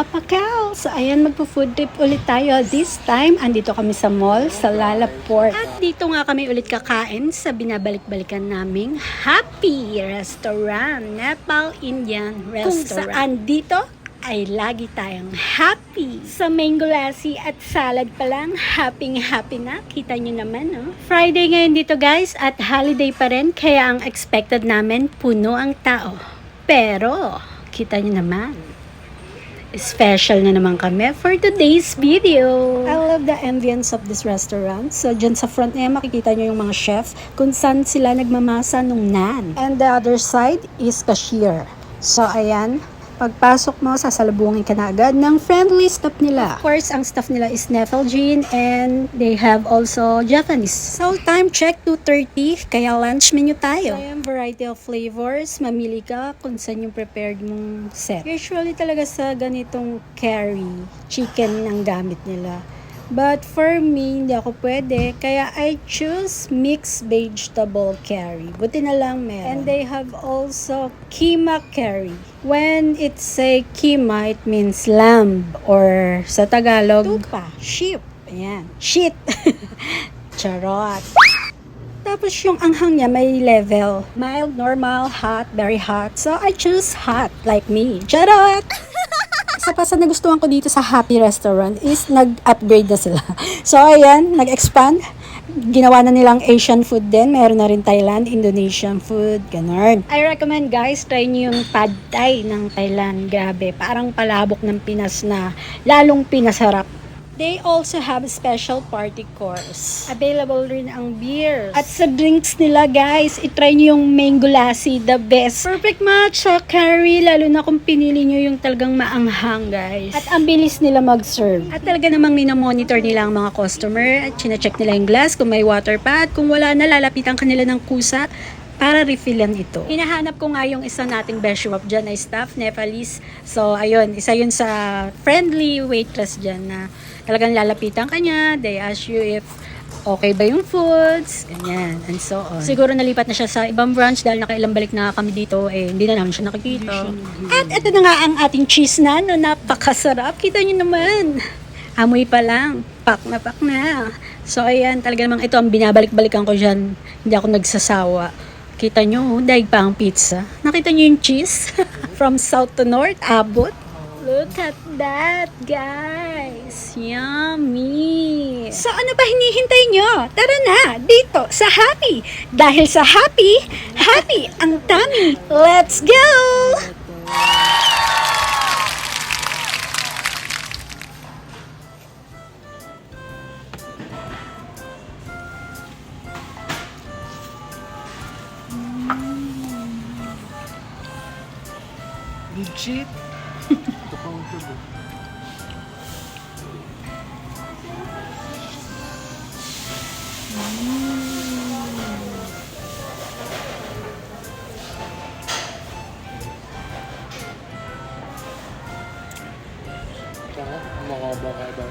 Papa Cal. So ayan, magpo-food trip ulit tayo. This time, andito kami sa mall, sa Lalaport. At dito nga kami ulit kakain sa binabalik-balikan naming Happy Restaurant, Nepal Indian Restaurant. Kung saan dito ay lagi tayong happy. Sa mango lassi at salad pa lang, happy na. Kita nyo naman, no? Friday ngayon dito guys, at holiday pa rin, kaya ang expected namin, puno ang tao. Pero, kita nyo naman, special na naman kami for today's video. I love the ambience of this restaurant. So, dyan sa front niya, makikita nyo yung mga chef kung saan sila nagmamasa nung naan. And the other side is cashier. So, ayan. Pagpasok mo, sasalubungin ka na agad ng friendly staff nila. Of course, ang staff nila is Nepalgene and they have also Japanese. So, time check 2:30, kaya lunch menu tayo. So, ayan, variety of flavors. Mamili ka kung saan yung prepared mong set. Usually talaga sa ganitong curry, chicken ang gamit nila. But for me, hindi ako pwede. Kaya I choose mixed vegetable curry. Buti na lang meron. And they have also keema curry. When it say keema, it means lamb. Or sa Tagalog, tupa, sheep. Ayan. Shit. Charot. Tapos yung anghang niya may level. Mild, normal, hot, very hot. So I choose hot, like me. Charot! Isa pa sa nagustuhan ko dito sa Happy Restaurant is nag-upgrade na sila. So, ayan, nag-expand. Ginawa na nilang Asian food din. Meron na rin Thailand, Indonesian food, ganun. I recommend guys, try nyo yung Pad Thai ng Thailand. Grabe, parang palabok ng Pinas na lalong pinasarap. They also have special party course. Available rin ang beers. At sa drinks nila guys, itry nyo yung mango lassi, the best. Perfect match sa curry, lalo na kung pinili nyo yung talagang maanghang guys. At ang bilis nila mag-serve. At talaga namang minamonitor nila ang mga customer at chine-check nila yung glass kung may water pa at kung wala na, lalapitan kanila ng kusa para refillan ito. Hinahanap ko nga yung isa nating best shop dyan ay staff, Nepalese. So, ayun, isa yun sa friendly waitress dyan na talagang lalapitan ka niya. They ask you if okay ba yung foods, ganyan, and so on. Siguro nalipat na siya sa ibang branch dahil nakailang balik na kami dito, hindi na namin siya nakikita. At ito na nga ang ating cheese na, no, napakasarap. Kita niyo naman. Amoy pa lang, pak na. So, ayan, talaga namang ito ang binabalik-balikan ko dyan. Hindi ako nagsasawa. Kita nyo, daig pa ang pizza. Nakita nyo yung cheese? From south to north, abot. Look at that, guys. Yummy. So, ano ba hinihintay nyo? Tara na, dito sa Happy. Dahil sa Happy, happy ang tummy. Let's go! Legit. Ito pa ang tubo. Makaba.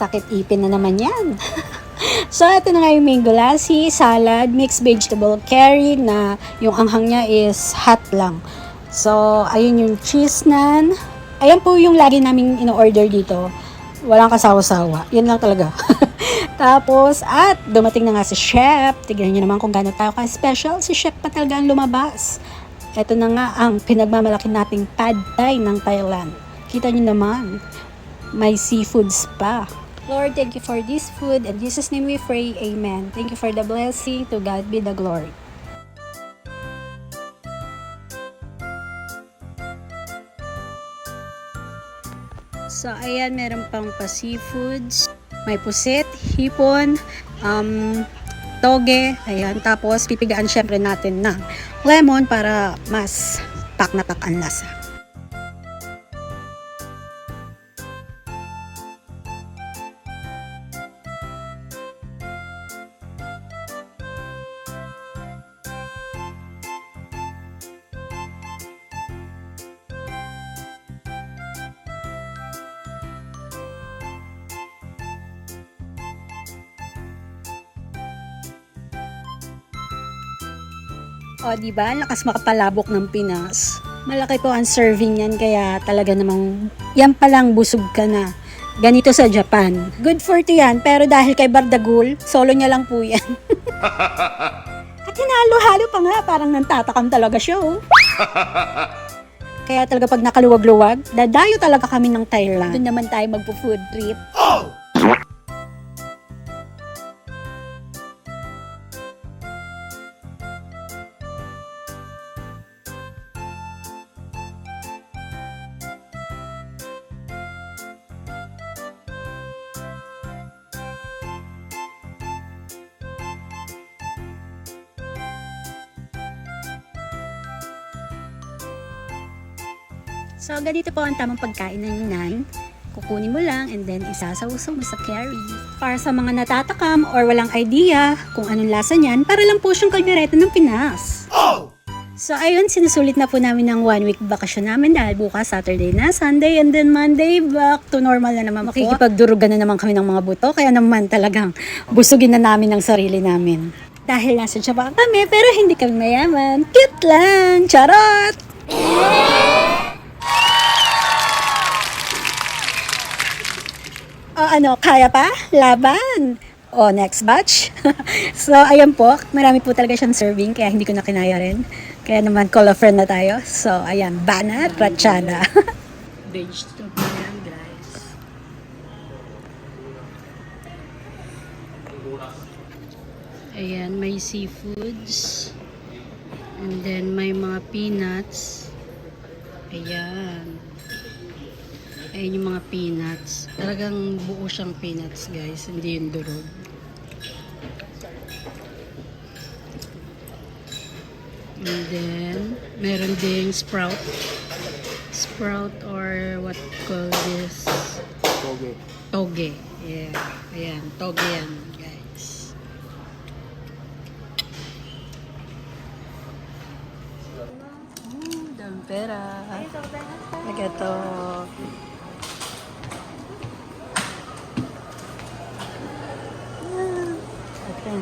Sakit ipin na naman yan. So, ito na nga yung mango lassi, salad, mixed vegetable curry na yung anghang niya is hot lang. So, ayun yung cheese naan. Ayan po yung lagi namin in-order dito. Walang kasawa-sawa. Yan lang talaga. Tapos, at dumating na nga si chef. Tignan nyo naman kung gano'n tayo ka-special. Si chef pa talaga ang lumabas. Ito na nga ang pinagmamalaki nating Pad Thai ng Thailand. Kita nyo naman, may seafoods pa. Lord, thank you for this food. In Jesus' name we pray. Amen. Thank you for the blessing. To God be the glory. So, ayan, meron pang pa-seafoods. May pusit, hipon, toge, ayan. Tapos, pipigaan syempre natin ng lemon para mas tak na tak ang lasa. O, di ba? Lakas makapalabok ng Pinas. Malaki po ang serving yan, kaya talaga namang yan palang busog ka na. Ganito sa Japan. Good for to yan, pero dahil kay Bardagul, solo niya lang po yan. At hinalo-halo pa nga, parang nantatakam talaga siya, oh. Kaya talaga pag nakaluwag-luwag, dadayo talaga kami ng Thailand. Doon naman tayo magpo-food trip. So, ganito po ang tamang pagkain ng Yunan. Kukunin mo lang and then isasawsaw mo sa curry. Para sa mga natatakam or walang idea kung anong lasa niyan, para lang po siyang kaldereta ng Pinas. So, ayun, sinusulit na po namin ng 1 week bakasyon namin dahil bukas Saturday na, Sunday, and then Monday, back to normal na naman po. Makikipagdurugan na naman kami ng mga buto, kaya naman talagang busugin na namin ang sarili namin. Dahil nasa Japan kami, pero hindi kami mayaman. Cute lang! Charot! O ano, kaya pa? Laban! O, next batch. So, ayan po. Marami po talaga siyang serving, kaya hindi ko na kinaya rin. Kaya naman, call a friend na tayo. So, ayan, banat, ratsyada. Vegetable yan, guys. Ayan, may seafoods. And then, may mga peanuts. Ayan. Ayan yung mga peanuts. Talagang buo siyang peanuts, guys. Hindi yung durog. And then, meron ding sprout. Sprout or what call this? Toge. Toge. Yeah. Ayan. Toge yan, guys. Dampera. Nagato. Okay.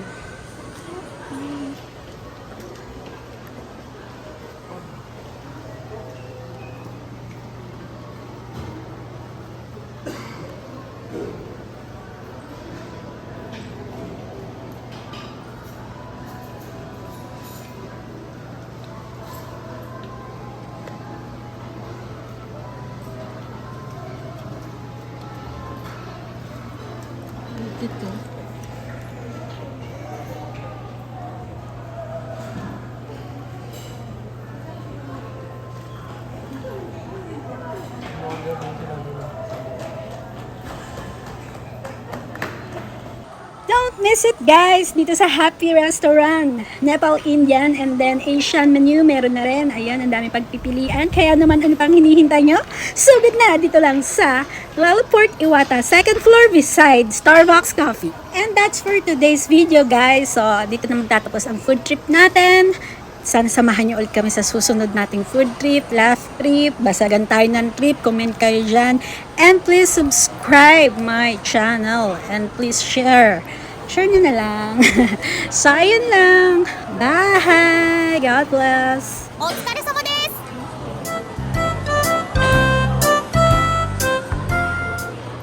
Ito. Don't miss it, guys, dito sa Happy Restaurant. Nepal Indian and then Asian menu meron na rin. Ayan, ang dami pagpipilian. Kaya naman ano pang hinihintay nyo? Sugod na dito lang sa Lalaport, Iwata, 2nd floor beside Starbucks Coffee. And that's for today's video, guys. So, dito na magtatapos ang food trip natin. Sana samahan niyo ulit kami sa susunod nating food trip, laugh trip, basagan tayo ng trip, comment kayo dyan. And please subscribe my channel. And please share. Share nyo na lang. So, ayun lang. Bye! God bless! お疲れ様